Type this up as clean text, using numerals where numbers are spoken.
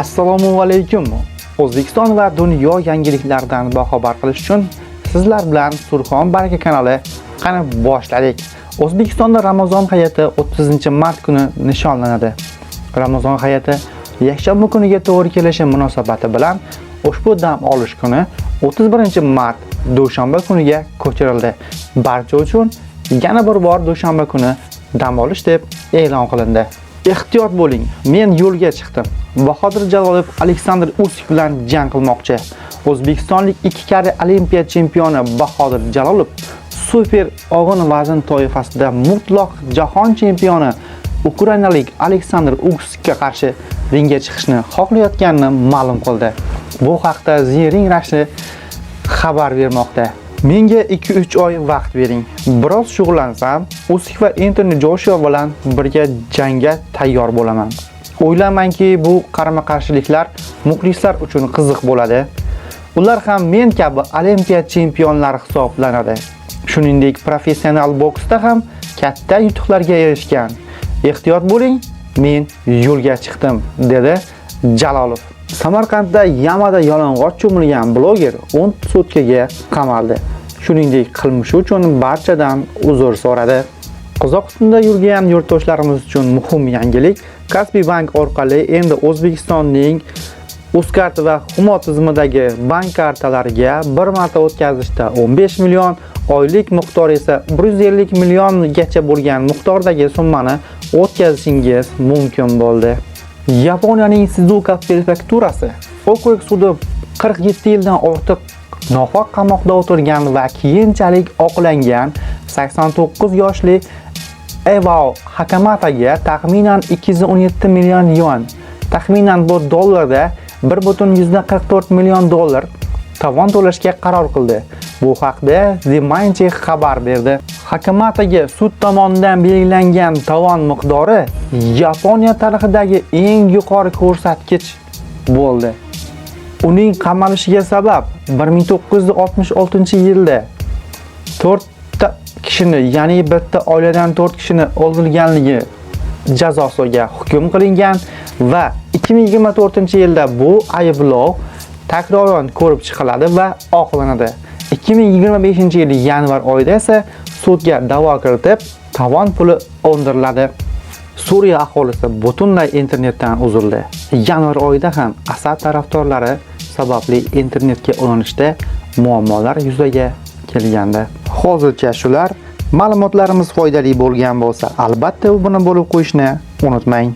Assalomu alaykum. O'zbekiston va dunyo yangiliklaridan boxabar qilish uchun sizlar bilan Surxon Baraka kanali. Qani boshladik. O'zbekistonda Ramazon hayiti 30-mart kuni nishonlanadi. Ramazon hayiti yakshanba kuniga to'g'ri kelishi munosabati bilan ushbu dam olish kuni 31-mart dushanba kuniga ko'chirildi. Barcha uchun yana bir bor dushanba kuni dam olish deb e'lon qilindi. Ehtiyot bo'ling. Men yo'lga chiqdim. Bahodir Jalolov Aleksandr Usyk bilan jang qilmoqchi. O'zbekistonlik 2 karra Olimpiya chempioni Bahodir Jalolov super og'ir vazn toifasida mutlaq jahon chempioni ukrainalik Aleksandr Usykka qarshi ringga chiqishni xohlayotganini ma'lum qildi. Bu haqda The Ring nashri xabar bermoqda. Menga 2-3 oy vaqt bering. Biroz shug'ullansam, Usyk va Anthony Joshua bilan birga jangga tayyor bo'laman. O'ylaymanki, bu qarama-qarshiliklar muxlislar uchun qiziq bo'ladi. Ular ham men kabi Olimpiya chempionlari hisoblanadi. Shuningdek, professional boksda ham katta yutuqlarga erishgan. Ehtiyot bo'ling, men yo'lga chiqdim, dedi Jalolov. Samarqandda yamada yalang'och cho'milgan bloger 10 sutkaga qamaldi. Shuningdek, qilmishi uchun barchadan uzr so'radi. Qozog'istonda yurgan yurtdoshlarimiz uchun muhim yangilik. Kaspi Bank orqali endi O'zbekistonning Uzkart va Humo tizimidagi bank kartalariga bir marta o'tkazishda 15 million, oylik miqdori esa 150 milliongacha bo'lgan miqdordagi summani o'tkazishingiz mumkin bo'ldi. Yaponiyaning Shizuoka prefekturasi okrug sudi 47 yildan ortiq nohaq qamoqda o'tirgan va keyinchalik oqlangan 89 yoshli Evao Hakamataga taxminan 217 million yuan, taxminan bu dollarda 1.44 million dollar tovon to'lashga qaror qildi. Bu haqda The Manche xabar berdi. Hakamataga sud tomonidan belgilangan tovon miqdori Yaponiya tarixidagi eng yuqori ko'rsatkich bo'ldi. Uning qamalishiga sabab 1966-yilda 4 kishini, ya'ni bitta oiladan 4 kishini o'ldirilganligi jazosiga hukm qilingan va 2024-yilda bu ayblov takroran ko'rib chiqiladi va oqlanadi. 2025-yil yanvar oyida esa sudga da'vo kiritib, tovon puli undiriladi. Suriya aholisi butunlay internetdan uzildi. Yanvar oyida ham Asad tarafdorlari sababli internetga ulanishda muammolar yuzaga kelgandi. Hozircha shular. Ma'lumotlarimiz foydali bo'lgan bo'lsa, albatta obuna bo'lib qo'yishni unutmang.